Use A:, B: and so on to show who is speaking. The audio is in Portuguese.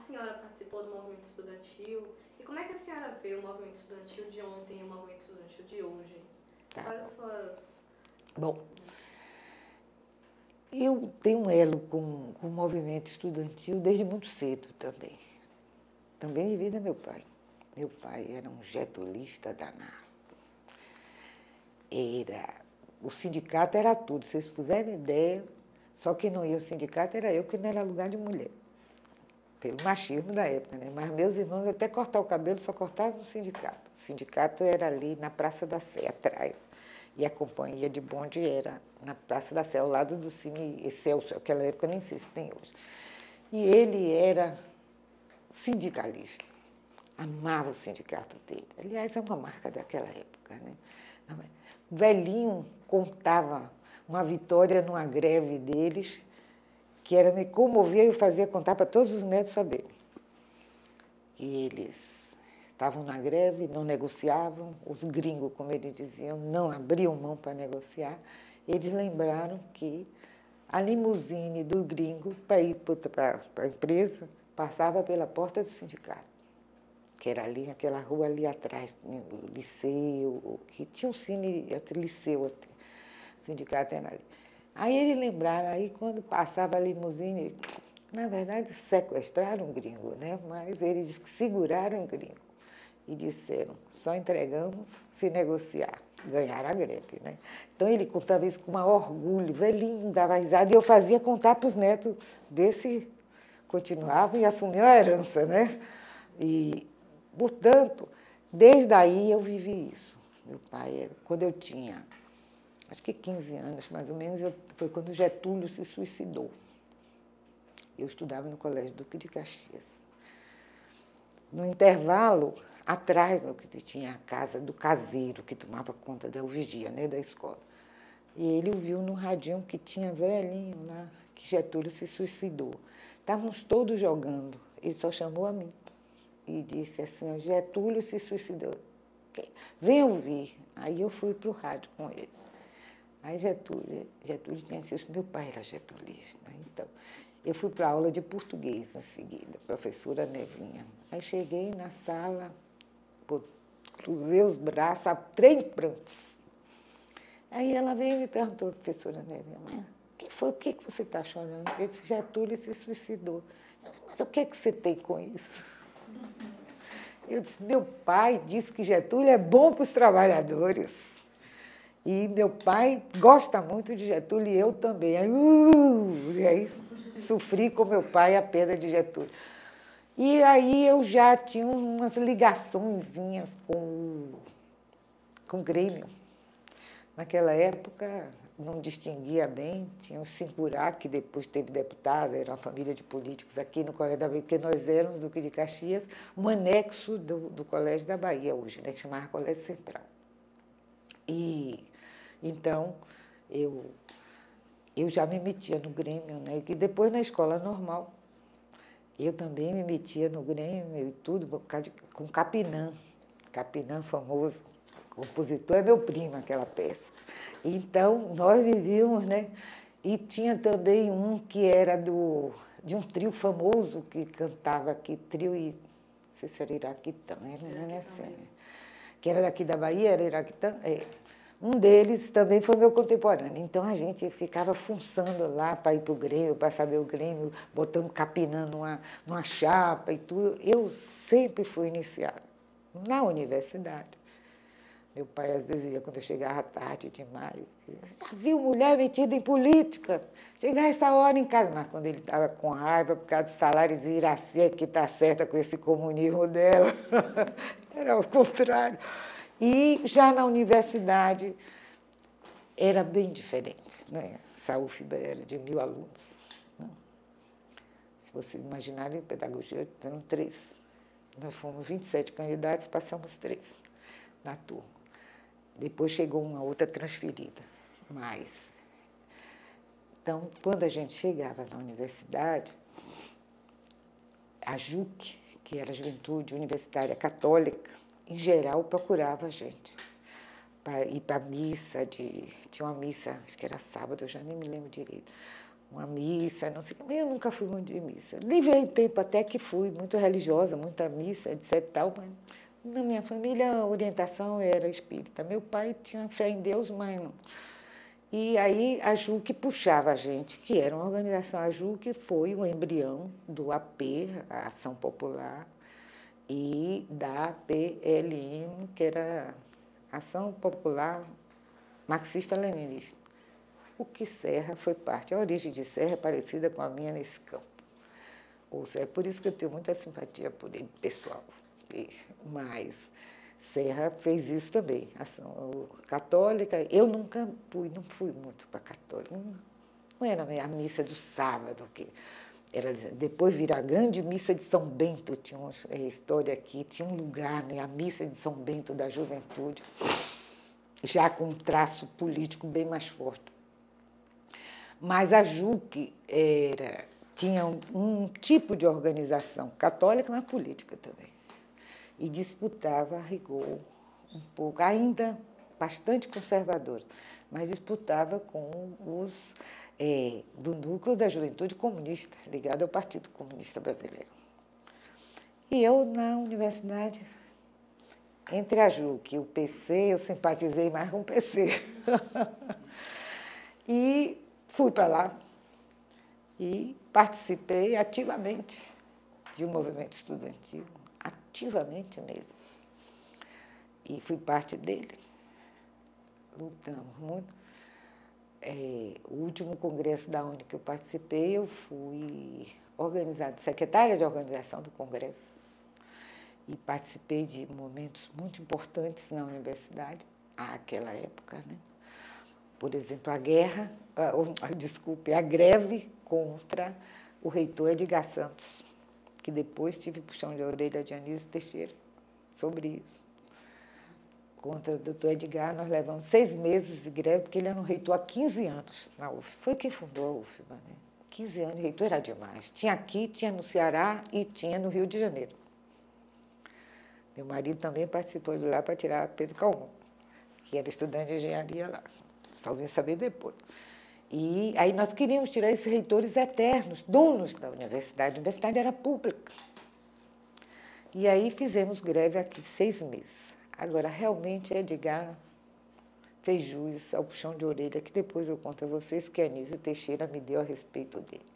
A: senhora participou do movimento estudantil e como é que a senhora vê o movimento estudantil de ontem e o movimento estudantil de hoje?
B: Tá.
A: Quais as suas...
B: Bom, eu tenho um elo com o movimento estudantil desde muito cedo também. Também devido a meu pai. Meu pai era um getulista danado. O sindicato era tudo, se vocês fizerem ideia, só que não ia ao sindicato era eu, que não era lugar de mulher. Pelo machismo da época, né? Mas meus irmãos, até cortar o cabelo, só cortavam no sindicato. O sindicato era ali na Praça da Sé, atrás. E a companhia de bonde era na Praça da Sé, ao lado do Cine Excelsior, aquela época eu nem sei se tem hoje. E ele era sindicalista, amava o sindicato dele. Aliás, é uma marca daquela época, né? O velhinho contava uma vitória numa greve deles, que era me comovia e eu fazia contar para todos os netos saberem. Que eles estavam na greve, não negociavam, os gringos, como eles diziam, não abriam mão para negociar. Eles lembraram que a limusine do gringo para ir para a empresa passava pela porta do sindicato, que era ali, aquela rua ali atrás, o liceu, que tinha um cine, liceu até, o sindicato era ali. Aí eles lembraram, aí quando passava a limusine, na verdade sequestraram um gringo, né? Mas eles seguraram o gringo e disseram, só entregamos se negociar. Ganharam a greve, né? Então ele contava isso com maior orgulho, velhinho, dava risada, e eu fazia contar para os netos desse, continuavam e assumiam a herança, né? E, portanto, desde aí eu vivi isso. Meu pai, quando eu tinha, acho que 15 anos, mais ou menos, foi quando Getúlio se suicidou. Eu estudava no Colégio Duque de Caxias. No intervalo, atrás do que tinha a casa do caseiro, que tomava conta da vigia, né, da escola. E ele ouviu no radinho que tinha velhinho lá, que Getúlio se suicidou. Estávamos todos jogando, ele só chamou a mim e disse assim, Getúlio se suicidou. Vem ouvir. Aí eu fui para o rádio com ele. Aí Getúlio tinha sido, meu pai era getulista, então eu fui para a aula de português em seguida, professora Nevinha. Aí cheguei na sala, cruzei os braços, três prantos. Aí ela veio e me perguntou, professora Nevinha, mas que foi, por que você está chorando? Eu disse, Getúlio se suicidou. Mas o que é que você tem com isso? Eu disse, meu pai disse que Getúlio é bom para os trabalhadores. E meu pai gosta muito de Getúlio e eu também. E aí sofri com meu pai a perda de Getúlio. E aí eu já tinha umas ligaçõezinhas com o Grêmio. Naquela época não distinguia bem, tinha o Singurá, que depois teve deputado, era uma família de políticos aqui no Colégio da Bahia, porque nós éramos do Duque de Caxias, um anexo do Colégio da Bahia hoje, né, que chamava Colégio Central. E então eu já me metia no Grêmio, né? E depois na escola normal eu também me metia no Grêmio e tudo, com Capinã. Capinã famoso, compositor, é meu primo aquela peça. Então nós vivíamos, né? E tinha também um que era de um trio famoso que cantava aqui, trio e não sei se era Iraquitã, era um nome assim, que era daqui da Bahia, era Iraquitã, um deles também foi meu contemporâneo. Então a gente ficava funçando lá para ir para o Grêmio, para saber o Grêmio, botando Capinã numa chapa e tudo. Eu sempre fui iniciada na universidade. Meu pai, às vezes, ia quando eu chegava tarde demais, já viu mulher metida em política? Chegar essa hora em casa. Mas quando ele estava com raiva por causa do salário, dizia, Iraci é que está certa com esse comunismo dela. Era o contrário. E já na universidade era bem diferente, né? Essa UFBA era de 1.000 alunos. Né? Se vocês imaginarem, pedagogia, eram 3. Nós fomos 27 candidatos, passamos 3 na turma. Depois chegou uma outra transferida. Mas, então, quando a gente chegava na universidade, a JUC, que era a Juventude Universitária Católica, em geral procurava a gente para ir para a missa, tinha uma missa, acho que era sábado, eu já nem me lembro direito, uma missa, não sei como. Eu nunca fui muito de missa. Levei tempo até que fui muito religiosa, muita missa, etc. Tal, mas na minha família a orientação era espírita. Meu pai tinha fé em Deus, mas não. E aí a JUC puxava a gente, que era uma organização, a JUC foi o embrião do AP, a Ação Popular, e da PLN, que era Ação Popular Marxista-Leninista. O que Serra foi parte, a origem de Serra é parecida com a minha nesse campo. Ou seja, é por isso que eu tenho muita simpatia por ele, pessoal. Mas Serra fez isso também, ação católica. Eu nunca fui, não fui muito para católica. Não era a missa do sábado, que era, depois virar a grande missa de São Bento, tinha uma história aqui, tinha um lugar, né, a missa de São Bento da juventude, já com um traço político bem mais forte. Mas a JUC tinha um tipo de organização católica, mas política também. E disputava, a rigor, um pouco, ainda bastante conservadora, mas disputava com os do núcleo da juventude comunista, ligado ao Partido Comunista Brasileiro. E eu, na universidade, entre a JUC e o PC, eu simpatizei mais com o PC. E fui para lá e participei ativamente de um movimento estudantil, ativamente mesmo. E fui parte dele. Lutamos muito. O último congresso da UNE que eu participei, eu fui secretária de organização do congresso. E participei de momentos muito importantes na universidade, àquela época, né? Por exemplo, a greve contra o reitor Edgar Santos, que depois tive puxão de orelha de Anísio Teixeira sobre isso. Contra o doutor Edgar, nós levamos 6 meses de greve, porque ele era um reitor há 15 anos na UF. Foi quem fundou a UFBA, né? 15 anos de reitor era demais. Tinha aqui, tinha no Ceará e tinha no Rio de Janeiro. Meu marido também participou de lá para tirar Pedro Calmon, que era estudante de engenharia lá. Só vim saber depois. E aí nós queríamos tirar esses reitores eternos, donos da universidade. A universidade era pública. E aí fizemos greve aqui 6 meses. Agora, realmente, Edgar fez jus ao puxão de orelha, que depois eu conto a vocês que Anísio Teixeira me deu a respeito dele.